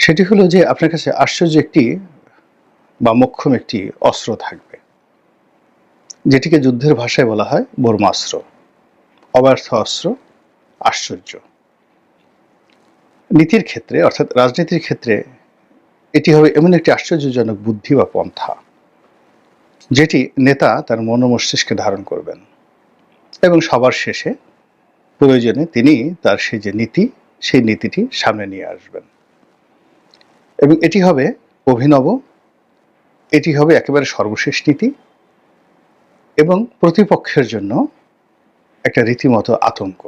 সেটি হলো যে আপনার কাছে আশ্চর্য একটি বা মোক্ষম একটি অস্ত্র থাকবে, যেটিকে যুদ্ধের ভাষায় বলা হয় ব্রহ্মাস্ত্র, অব্যর্থ অস্ত্র, আশ্চর্য। নীতির ক্ষেত্রে অর্থাৎ রাজনীতির ক্ষেত্রে এটি হবে এমন একটি আশ্চর্যজনক বুদ্ধি বা পন্থা, যেটি নেতা তার মন ও মস্তিষ্কে ধারণ করবেন এবং সবার শেষে প্রয়োজনে তিনি তার সেই যে নীতি, সেই নীতিটি সামনে নিয়ে আসবেন এবং এটি হবে অভিনব, এটি হবে একেবারে সর্বশেষ নীতি এবং প্রতিপক্ষের জন্য একটা রীতিমতো আতঙ্ক।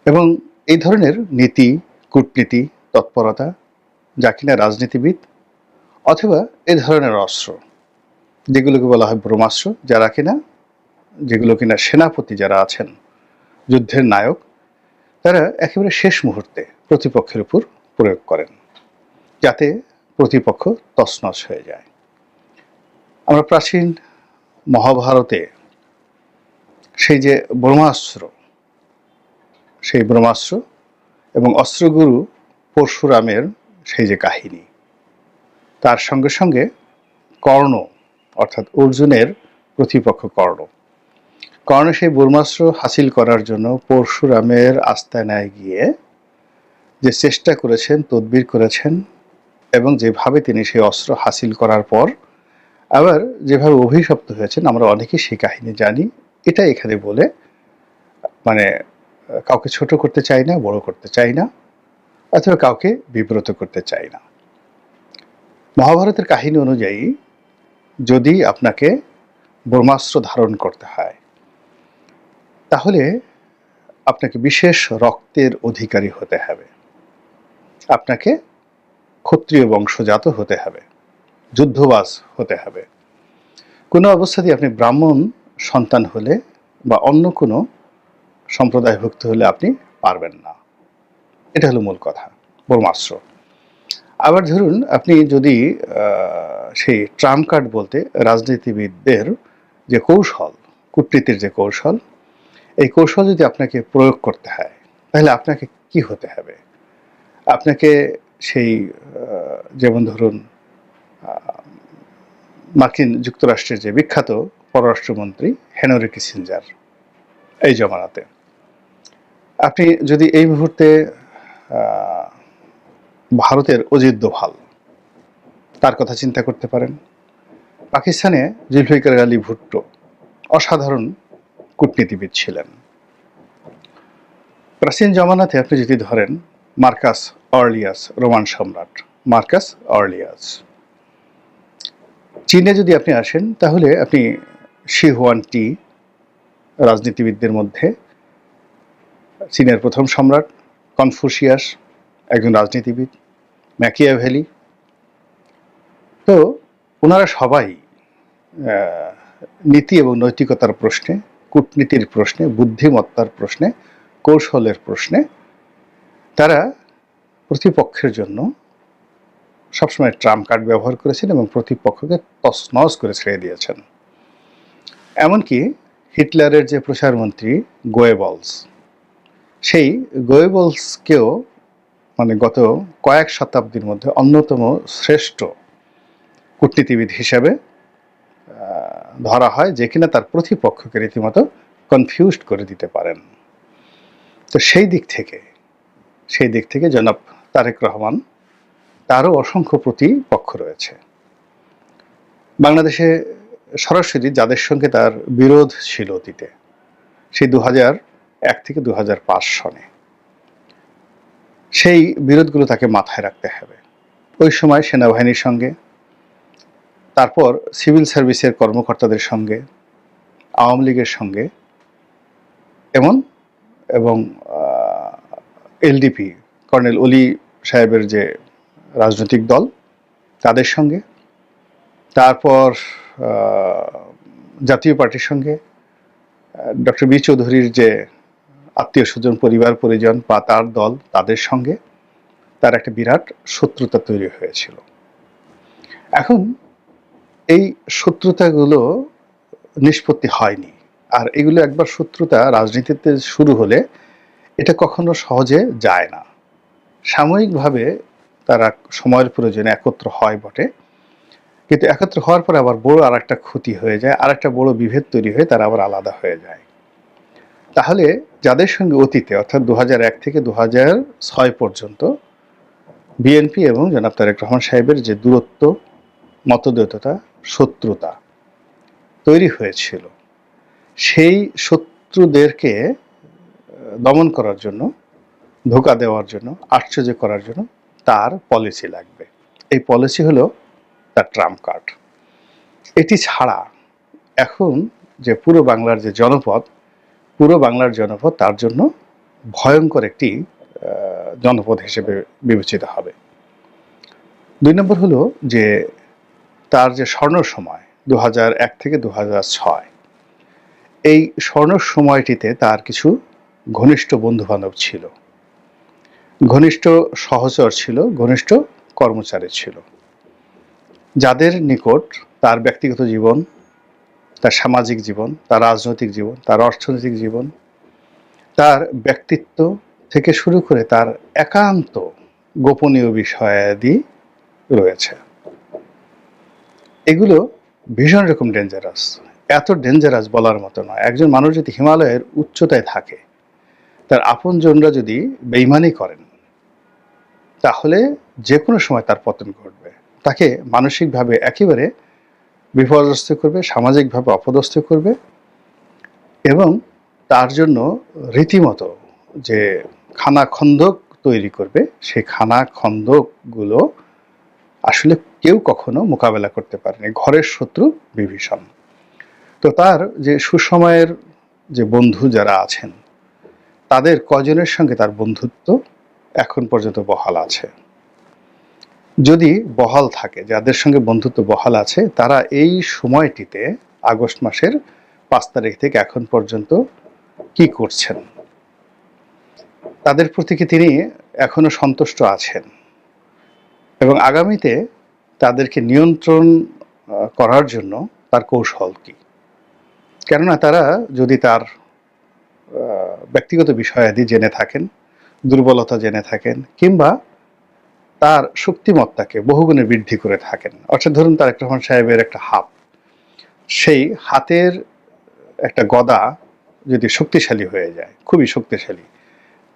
এবং এই ধরনের নীতি, কূটনীতি, তৎপরতা যা কিনা রাজনীতিবিদ অথবা এ ধরনের অস্ত্র, যেগুলোকে বলা হয় ব্রহ্মাস্ত্র, যেগুলো কিনা সেনাপতি যারা আছেন, যুদ্ধের নায়ক, তারা একেবারে শেষ মুহূর্তে প্রতিপক্ষের উপর প্রয়োগ করেন, যাতে প্রতিপক্ষ তছনছ হয়ে যায়। আমরা প্রাচীন মহাভারতে সেই যে ব্রহ্মাস্ত্র, সেই ব্রহ্মাস্ত্র এবং অস্ত্রগুরু পরশুরামের সেই যে কাহিনী, তার সঙ্গে সঙ্গে কর্ণ অর্থাৎ অর্জুনের প্রতিপক্ষ কর্ণ সেই ব্রহ্মাস্ত্র হাসিল করার জন্য পরশুরামের আস্তানায় গিয়ে যে চেষ্টা করেছেন, তদবির করেছেন এবং যেভাবে তিনি সেই অস্ত্র হাসিল করার পর আবার যেভাবে অভিশপ্ত হয়েছেন, আমরা অনেকেই সেই কাহিনী জানি। এটা এখানে বলে মানে কাউকে ছোট করতে চাই না, বড় করতে চাই না, অথবা কাউকে বিব্রত করতে চাই না। মহাভারতের কাহিনী অনুযায়ী যদি আপনাকে ব্রহ্মাস্ত্র ধারণ করতে হয়, তাহলে আপনাকে বিশেষ রক্তের অধিকারী হতে হবে, আপনাকে ক্ষত্রিয় বংশজাত হতে হবে, যুদ্ধবাজ হতে হবে। কোনো অবস্থাতেই আপনি ব্রাহ্মণ সন্তান হলে বা অন্য কোনো সম্প্রদায়ভুক্ত হলে আপনি পারবেন না। এটা হলো মূল কথা, ব্রহ্মাস্ত্র। আবার ধরুন আপনি যদি সেই ট্রাম্প কার্ড বলতে রাজনীতিবিদদের যে কৌশল, কূটনীতির যে কৌশল, এই কৌশল যদি আপনাকে প্রয়োগ করতে হয়, তাহলে আপনাকে কি হতে হবে? আপনাকে সেই যেমন ধরুন মার্কিন যুক্তরাষ্ট্রের যে বিখ্যাত পররাষ্ট্রমন্ত্রী হেনরি কিসিঞ্জার, এই জমানাতে আপনি যদি এই মুহূর্তে ভারতের অজিত দোভাল, তার কথা চিন্তা করতে পারেন। পাকিস্তানে জুলফিকার আলী ভুট্টো অসাধারণ কূটনীতিবিদ ছিলেন। প্রাচীন জমানাতে আপনি যদি ধরেন মার্কাস অর্লিয়াস, রোমান সম্রাট মার্কাস অর্লিয়াস। চীনে যদি আপনি আসেন, তাহলে আপনি শি হুয়ান টি, রাজনীতিবিদদের মধ্যে চীনের প্রথম সম্রাট। কনফুসিয়াস, একজন রাজনীতিবিদ। ম্যাকিয়াভেলি। তো ওনারা সবাই নীতি এবং নৈতিকতার প্রশ্নে, কূটনীতির প্রশ্নে, বুদ্ধিমত্তার প্রশ্নে, কৌশলের প্রশ্নে তারা প্রতিপক্ষের জন্য সবসময় ট্রাম্প কার্ড ব্যবহার করেছেন এবং প্রতিপক্ষকে তছনছ করে ছেড়ে দিয়েছেন। এমনকি হিটলারের যে প্রচারমন্ত্রী গোয়েবলস, সেই গোয়েবলসকেও গত কয়েক শতাব্দীর মধ্যে অন্যতম শ্রেষ্ঠ কূটনীতিবিদ হিসেবে ধরা হয়, যে কিনা তার প্রতিপক্ষকে রীতিমতো কনফিউজড করে দিতে পারেন। তো সেই দিক থেকে জনাব তারেক রহমান, তারও অসংখ্য প্রতিপক্ষ রয়েছে। বাংলাদেশে সরাসরি যাদের সঙ্গে তার বিরোধ ছিল অতীতে, সেই 2001 থেকে 2005 সনে, সেই বিরোধগুলো তাকে মাথায় রাখতে হবে। ওই সময় সেনাবাহিনীর সঙ্গে, তারপর সিভিল সার্ভিসের কর্মকর্তাদের সঙ্গে, আওয়ামী লীগের সঙ্গে এবং এলডিপি কর্নেল অলি সাহেবের যে রাজনৈতিক দল, তাদের সঙ্গে, তারপর জাতীয় পার্টির সঙ্গে, ডক্টর বি চৌধুরীর যে আত্মীয় স্বজন, পরিবার পরিজন বা তার দল, তাদের সঙ্গে তার একটা বিরাট শত্রুতা তৈরি হয়েছিল। এখন এই শত্রুতাগুলো নিষ্পত্তি হয়নি। আর এগুলো একবার শত্রুতা রাজনীতিতে শুরু হলে এটা কখনো সহজে যায় না। সাময়িকভাবে তারা সময়ের প্রয়োজনে একত্র হয় বটে, কিন্তু একত্র হওয়ার পর আবার বড় আর একটা ক্ষতি হয়ে যায়, আর একটা বড় বিভেদ তৈরি হয়ে তারা আবার আলাদা হয়ে যায়। তাহলে যাদের সঙ্গে অতীতে অর্থাৎ 2001 থেকে 2006 পর্যন্ত বিএনপি এবং জনাব তারেক রহমান সাহেবের যে দূরত্ব, মতদ্বৈততা, শত্রুতা তৈরি হয়েছিল, সেই শত্রুদেরকে দমন করার জন্য, ধোঁকা দেওয়ার জন্য, আশ্চর্য করার জন্য তার পলিসি লাগবে। এই পলিসি হলো তার ট্রাম্প কার্ড। এটি ছাড়া এখন যে পুরো বাংলার যে জনপদ, পুরো বাংলার জনপদ তার জন্য ভয়ঙ্কর একটি জনপদ হিসেবে বিবেচিত হবে। 2 নম্বর হলো যে তার যে স্বর্ণ সময় 2001 থেকে 2006, এই স্বর্ণ সময়টিতে তার কিছু ঘনিষ্ঠ বন্ধু-বান্ধব ছিল, ঘনিষ্ঠ সহচর ছিল, ঘনিষ্ঠ কর্মচারী ছিল, যাদের নিকট তার ব্যক্তিগত জীবন, তার সামাজিক জীবন, তার রাজনৈতিক জীবন, তার অর্থনৈতিক জীবন, তার ব্যক্তিত্ব থেকে শুরু করে তার একান্ত গোপনীয় বিষয়াদি রয়েছে। এগুলো ভীষণ রকম ডেঞ্জারাস। এত ডেঞ্জারাস বলার মতো নয়। একজন মানুষ যদি হিমালয়ের উচ্চতায় থাকে, তার আপনজনরা যদি বেইমানি করেন, তাহলে যে কোনো সময় তার পতন ঘটবে। তাকে মানসিকভাবে একেবারে বিপর্যস্ত করবে, সামাজিকভাবে অপদস্থ করবে, এবং তার জন্য রীতিমতো যে খানাখন্দক তৈরি করবে, সেই খানাখন্দকগুলো আসলে কেউ কখনো মোকাবেলা করতে পারেনি। ঘরের শত্রু বিভীষণ। তো তার যে সুসময়ের যে বন্ধু যারা আছেন, তাদের কজনের সঙ্গে তার বন্ধুত্ব এখন পর্যন্ত বহাল আছে। যদি বহাল থাকে, যাদের সঙ্গে বন্ধুত্ব বহাল আছে, তারা এই সময়টিতে আগস্ট মাসের 5 তারিখ থেকে এখন পর্যন্ত কি করছেন, তাদের প্রতি কি তিনি এখনো সন্তুষ্ট আছেন, এবং আগামীতে তাদেরকে নিয়ন্ত্রণ করার জন্য তার কৌশল কি? কেননা তারা যদি তার ব্যক্তিগত বিষয়াদি জেনে থাকেন, দুর্বলতা জেনে থাকেন, কিংবা তার শক্তিমত্তাকে বহুগুণে বৃদ্ধি করে থাকেন, অর্থাৎ ধরুন তারেক রহমান সাহেবের একটা হাত, সেই হাতের একটা গদা যদি শক্তিশালী হয়ে যায়, খুবই শক্তিশালী,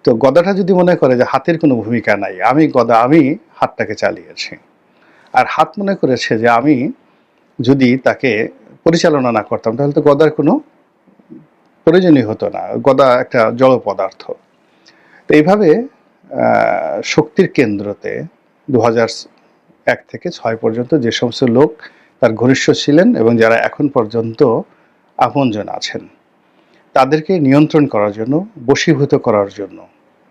তো গদাটা যদি মনে করে যে হাতের কোনো ভূমিকা নাই, আমি হাতটাকে চালিয়েছি, আর হাত মনে করেছে যে আমি যদি তাকে পরিচালনা না করতাম তাহলে তো গদার কোনো প্রয়োজনই হতো না, গদা একটা জড় পদার্থ। তো এইভাবে শক্তির কেন্দ্রতে 2001 থেকে 6 পর্যন্ত যে সমস্ত লোক তার ঘনিষ্ঠ ছিলেন এবং যারা এখন পর্যন্ত আপনজন আছেন, তাদেরকে নিয়ন্ত্রণ করার জন্য, বশীভূত করার জন্য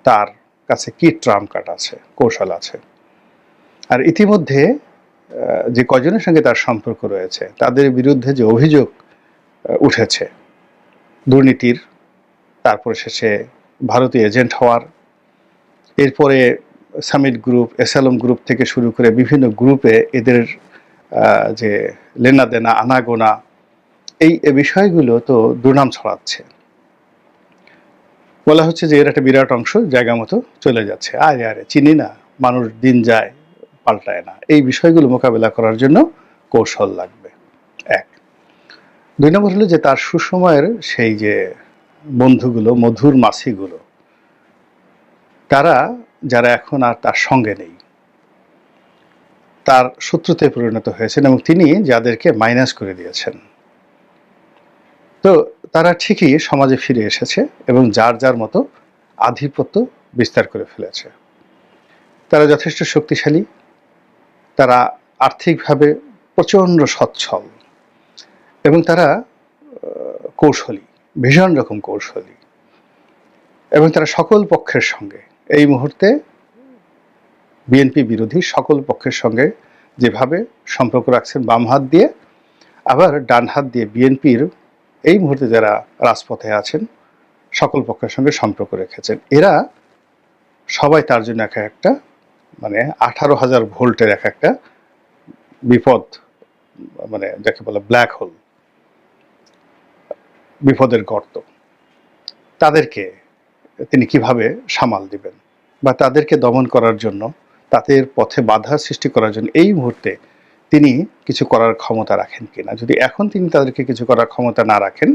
তার কাছে কি ট্রাম্প কার্ড আছে, কৌশল আছে। আর ইতিমধ্যে যে কজনের সঙ্গে তার সম্পর্ক রয়েছে, তাদের বিরুদ্ধে যে অভিযোগ উঠেছে দুর্নীতির, তারপরে শেষে ভারতীয় এজেন্ট হওয়ার, এরপরে সামিট গ্রুপ, এসালম গ্রুপ থেকে শুরু করে বিভিন্ন গ্রুপে এদের যে লেনাদেনা, আনাগোনা, এই বিষয়গুলো তো দুর্নাম ছড়াচ্ছে। বলা হচ্ছে যে এর একটা বিরাট অংশ জায়গা মতো চলে যাচ্ছে, আরে চিনি না, মানুষ দিন যায় পাল্টায় না। এই বিষয়গুলো মোকাবেলা করার জন্য কৌশল লাগবে, 1। 2 নম্বর হলো যে তার সুসময়ের সেই যে বন্ধুগুলো, মধুর মাছিগুলো, তারা যারা এখন আর তার সঙ্গে নেই, তার শত্রুতে পরিণত হয়েছেন, এবং তিনি যাদেরকে মাইনাস করে দিয়েছেন, তো তারা ঠিকই সমাজে ফিরে এসেছে এবং যার যার মতো আধিপত্য বিস্তার করে ফেলেছে। তারা যথেষ্ট শক্তিশালী, তারা আর্থিকভাবে প্রচণ্ড সচ্ছল, এবং তারা কৌশলী, ভীষণ রকম কৌশলী, এবং তারা সকল পক্ষের সঙ্গে এই মুহূর্তে বিএনপি বিরোধী সকল পক্ষের সঙ্গে যেভাবে সম্পর্ক রাখছেন বাম হাত দিয়ে, আবার ডান হাত দিয়ে বিএনপির এই মুহূর্তে যারা রাজপথে আছেন সকল পক্ষের সঙ্গে সম্পর্ক রেখেছেন। এরা সবাই তার জন্য একটা মানে 18,000 ভোল্টের একটা বিপদ, মানে যাকে বলে ব্ল্যাক হোল, বিপদের গর্ত। তাদেরকে তিনি কিভাবে সামাল দিবেন, বা তাদেরকে দমন করার জন্য তাদের পথে বাধা সৃষ্টি করার জন্য এই মুহূর্তে তিনি কিছু করার ক্ষমতা রাখেন কিনা। যদি এখন তিনি তাদেরকে কিছু করার ক্ষমতা না রাখেন,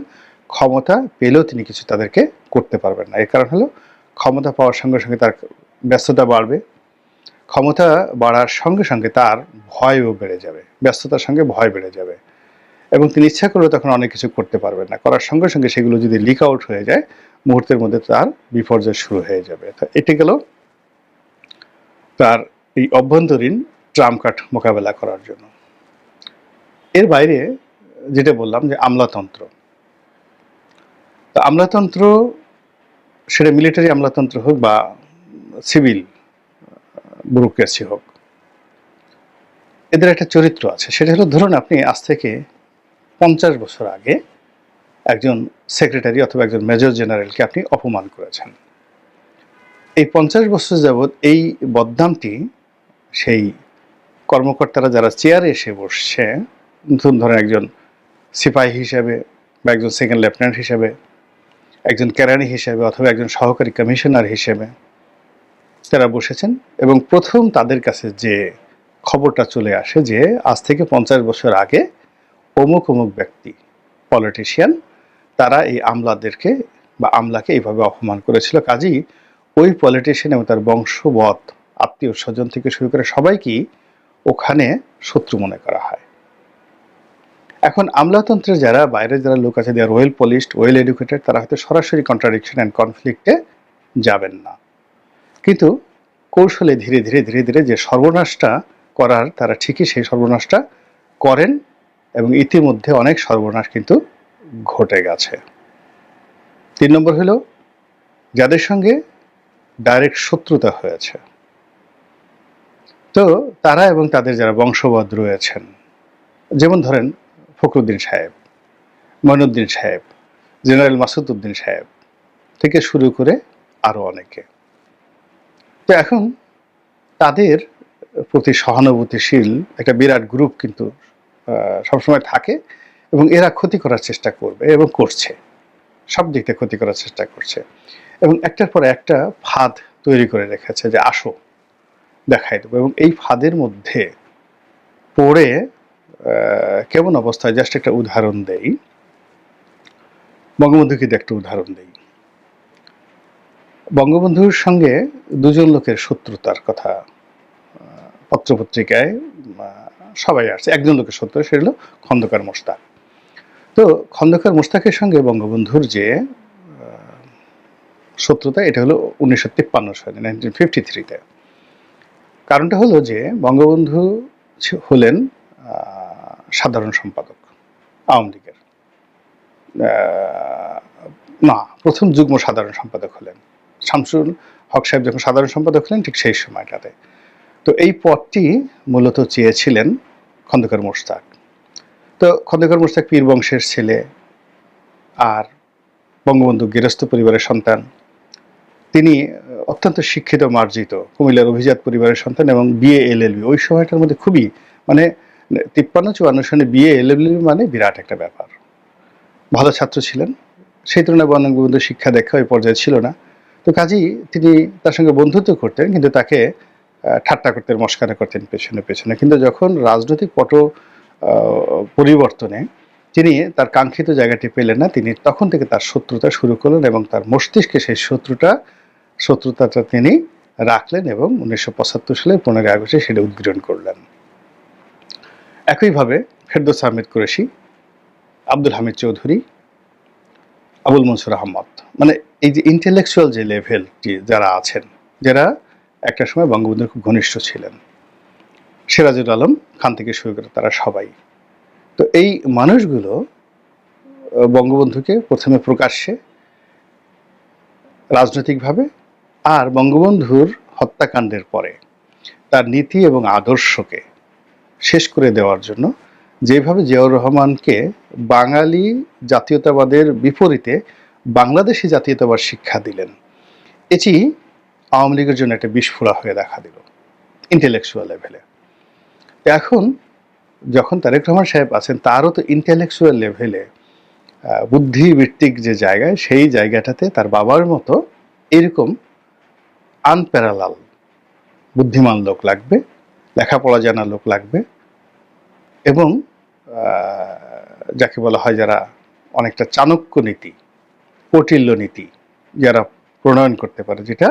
ক্ষমতা পেলেও তিনি কিছু তাদেরকে করতে পারবেন না। এর কারণ হলো ক্ষমতা পাওয়ার সঙ্গে সঙ্গে তার ব্যস্ততা বাড়বে, ক্ষমতা বাড়ার সঙ্গে সঙ্গে তার ভয়ও বেড়ে যাবে, ব্যস্ততার সঙ্গে ভয় বেড়ে যাবে, এবং তিনি ইচ্ছা করলেও তখন অনেক কিছু করতে পারবেন না। করার সঙ্গে সঙ্গে সেগুলো যদি লিক আউট হয়ে যায়, মুহূর্তের মধ্যে তার বিপর্যয় শুরু হয়ে যাবে। তো এটি গেল তার এই অভ্যন্তরীণ ট্রাম্প কার্ড মোকাবেলা করার জন্য। এর বাইরে যেটা বললাম যে আমলাতন্ত্র, তো আমলাতন্ত্র সেটা মিলিটারি আমলাতন্ত্র হোক বা সিভিল ব্যুরোক্রেসি হোক, এদের একটা চরিত্র আছে। সেটা হলো, ধরুন আপনি আজ থেকে 50 বছর আগে একজন সেক্রেটারি অথবা একজন মেজর জেনারেলকে আপনি অপমান করেছেন। এই 50 বছর যাবৎ এই বদনামটি সেই কর্মকর্তারা যারা চেয়ারে এসে বসছে, ধরেন একজন সিপাহী হিসেবে বা একজন সেকেন্ড লেফটেন্যান্ট হিসেবে, একজন কেরানি হিসেবে অথবা একজন সহকারী কমিশনার হিসেবে তারা বসেছেন, এবং প্রথম তাদের কাছে যে খবরটা চলে আসে যে আজ থেকে 50 বছর আগে অমুক অমুক ব্যক্তি পলিটিশিয়ান তারা এই আমলাদেরকে বা আমলাকে এইভাবে অপমান করেছিল, কাজেই ওই পলিটিশিয়ান এবং তার বংশবৎ আত্মীয় স্বজন থেকে শুরু করে সবাইকেই ওখানে শত্রু মনে করা হয়। এখন আমলাতন্ত্রের যারা বাইরে যারা লোক আছে, দেয়ার ওয়েল পলিশড, ওয়েল এডুকেটেড, তারা হয়তো সরাসরি কন্ট্রাডিকশন অ্যান্ড কনফ্লিক্টে যাবেন না, কিন্তু কৌশলে ধীরে ধীরে ধীরে ধীরে যে সর্বনাশটা করার তারা ঠিকই সেই সর্বনাশটা করেন, এবং ইতিমধ্যে অনেক সর্বনাশ কিন্তু ঘটে গেছে। 3 নম্বর হলো যাদের সঙ্গে ডাইরেক্ট শত্রুতা হয়েছে, তো তারা এবং তাদের যারা বংশবদ রয়েছেন, যেমন ধরেন ফখরুদ্দিন সাহেব, মঈনুদ্দিন সাহেব, জেনারেল মাসুদ উদ্দিন সাহেব থেকে শুরু করে আরো অনেকে, তো এখন তাদের প্রতি সহানুভূতিশীল একটা বিরাট গ্রুপ কিন্তু সবসময় থাকে, এবং এরা ক্ষতি করার চেষ্টা করবে এবং করছে, সব দিক থেকে ক্ষতি করার চেষ্টা করছে, এবং একটার পর একটা ফাঁদ তৈরি করে রেখেছে যে আসো দেখাই দেবো। এবং এই ফাঁদের মধ্যে পড়ে কেমন অবস্থায়, জাস্ট একটা উদাহরণ দেই, বঙ্গবন্ধুকে একটা উদাহরণ দেই। বঙ্গবন্ধুর সঙ্গে দুজন লোকের শত্রুতার কথা পত্রপত্রিকায় সবাই আসছে, একজন লোকের শত্রু, সেটা হলো খন্দকার মোশতাক। তো খন্দকার মোশতাকের সঙ্গে বঙ্গবন্ধুর যে শত্রুতা, এটা হলো 1953 সালে, 1953-তে। কারণটা হলো যে বঙ্গবন্ধু হলেন সাধারণ সম্পাদক আওয়ামী লীগের, না, প্রথম যুগ্ম সাধারণ সম্পাদক হলেন শামসুল হক সাহেব যখন সাধারণ সম্পাদক হলেন, ঠিক সেই সময়টাতে। তো এই পদটি মূলত চেয়েছিলেন খন্দকার মোশতাক। তো খন্দকার মোশতাক পীর বংশের ছেলে, আর বঙ্গবন্ধু গৃহস্থ পরিবারের সন্তান। তিনি অত্যন্ত শিক্ষিত মার্জিত কুমিল্লার অভিজাত পরিবারের সন্তান, এবং বিএ এলএলবি ওই সময়টার মধ্যে খুবই, মানে 53-54 সনে বিএ এলএলবি মানে বিরাট একটা ব্যাপার। ভালো ছাত্র ছিলেন, সেই তুলনায় বঙ্গবন্ধুর শিক্ষা দীক্ষা ওই পর্যায়ে ছিল না। তো কাজেই তিনি তার সঙ্গে বন্ধুত্ব করতেন, কিন্তু তাকে ঠাট্টা করতেন, মস্কারা করতেন পেছনে পেছনে। কিন্তু যখন রাজনৈতিক পট পরিবর্তনে তিনি তার কাঙ্ক্ষিত জায়গাটি পেলেন না, তিনি তখন থেকে তার শত্রুতা শুরু করলেন, এবং তার মস্তিষ্কে সেই শত্রুতাটা তিনি রাখলেন, এবং 1975 সালে 15 আগস্টে সেটা উদ্ঘাটন করলেন। একইভাবে ফেরদৌস আহমেদ কুরেশি, আব্দুল হামিদ চৌধুরী, আবুল মনসুর আহমদ, মানে এই যে ইন্টেলেকচুয়াল যে লেভেলটি যারা আছেন, যারা একটা সময় বঙ্গবন্ধুর খুব ঘনিষ্ঠ ছিলেন, সিরাজুল আলম খান থেকে শুরু করে তারা সবাই। তো এই মানুষগুলো বঙ্গবন্ধুকে প্রথমে প্রকাশ্যে রাজনৈতিকভাবে, আর বঙ্গবন্ধুর হত্যাকাণ্ডের পরে তার নীতি এবং আদর্শকে শেষ করে দেওয়ার জন্য যেভাবে জিয়াউর রহমানকে বাঙালি জাতীয়তাবাদের বিপরীতে বাংলাদেশি জাতীয়তাবাদ শিক্ষা দিলেন, এটি আওয়ামী লীগের জন্য একটা বিস্ফোরা হয়ে দেখা দিল ইন্টেলেকচুয়াল লেভেলে। এখন যখন তারেক রহমান সাহেব আছেন, তারও তো ইন্টেলেকচুয়াল লেভেলে বুদ্ধিবৃত্তিক যে জায়গায়, সেই জায়গাটাতে তার বাবার মতো এরকম আনপ্যারালাল বুদ্ধিমান লোক লাগবে, লেখাপড়া জানা লোক লাগবে, এবং যাকে বলা হয় যারা অনেকটা চাণক্য নীতি, কৌটিল্য নীতি যারা প্রণয়ন করতে পারে, যেটা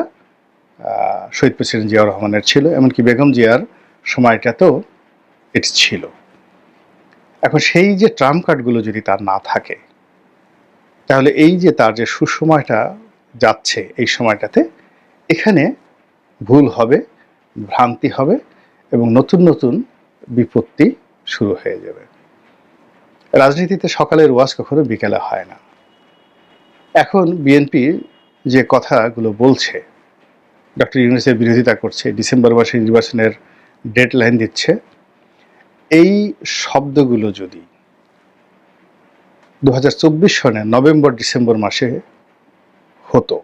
শহীদ প্রেসিডেন্ট জিয়াউর রহমানের ছিল, এমনকি বেগম জিয়ার সময়টাতেও এটি ছিল। এখন সেই যে ট্রাম্প কার্ডগুলো যদি তার না থাকে, তাহলে এই যে তার যে সুসময়টা যাচ্ছে, এই সময়টাতে এখানে ভুল হবে, ভ্রান্তি হবে, এবং নতুন নতুন বিপত্তি শুরু হয়ে যাবে। রাজনীতিতে সকালের ওয়াজ কখনো বিকেলে হয় না। এখন বিএনপি যে কথাগুলো বলছে, ডক্টর ইউনূসের বিরোধিতা করছে, ডিসেম্বর মাসে নির্বাচনের ডেডলাইন দিচ্ছে, এই শব্দগুলো যদি 2024 সনে নভেম্বর ডিসেম্বর মাসে হতো,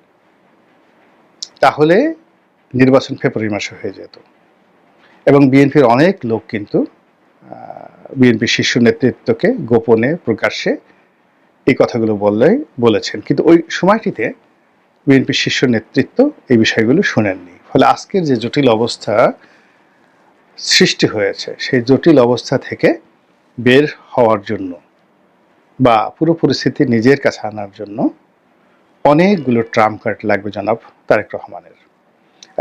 তাহলে নির্বাচন ফেব্রুয়ারি মাসে হয়ে যেত। এবং বিএনপির অনেক লোক কিন্তু বিএনপির শীর্ষ নেতৃত্বকে গোপনে প্রকাশ্যে এই কথাগুলো বলেছেন, কিন্তু ওই সময়টিতে বিএনপির শীর্ষ নেতৃত্ব এই বিষয়গুলো শুনেননি। ফলে আজকের যে জটিল অবস্থা সৃষ্টি হয়েছে, সেই জটিল অবস্থা থেকে বের হওয়ার জন্য বা পুরো পরিস্থিতি নিজের কাছে আনার জন্য অনেকগুলো ট্রাম্প কার্ড লাগবে জনাব তারেক রহমানের।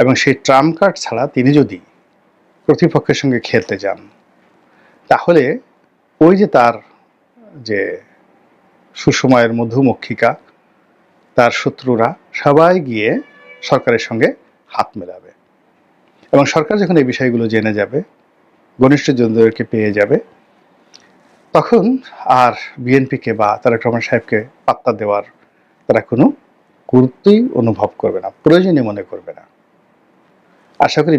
এবং সেই ট্রাম্প কার্ড ছাড়া তিনি যদি প্রতিপক্ষের সঙ্গে খেলতে যান, তাহলে ওই যে তার যে সুসময়ের মধুমক্ষিকা, তার শত্রুরা সবাই গিয়ে সরকারের সঙ্গে হাত মেলাবে, এবং সরকার যখন এই বিষয়গুলো জেনে যাবে, ঘনিষ্ঠ জনদেরকে পেয়ে যাবে, তখন আর বিএনপিকে বা তারেক রহমান সাহেবকে পাত্তা দেওয়ার তারা কোনো গুরুত্বই অনুভব করবে না, প্রয়োজনই মনে করবে না। আশা করি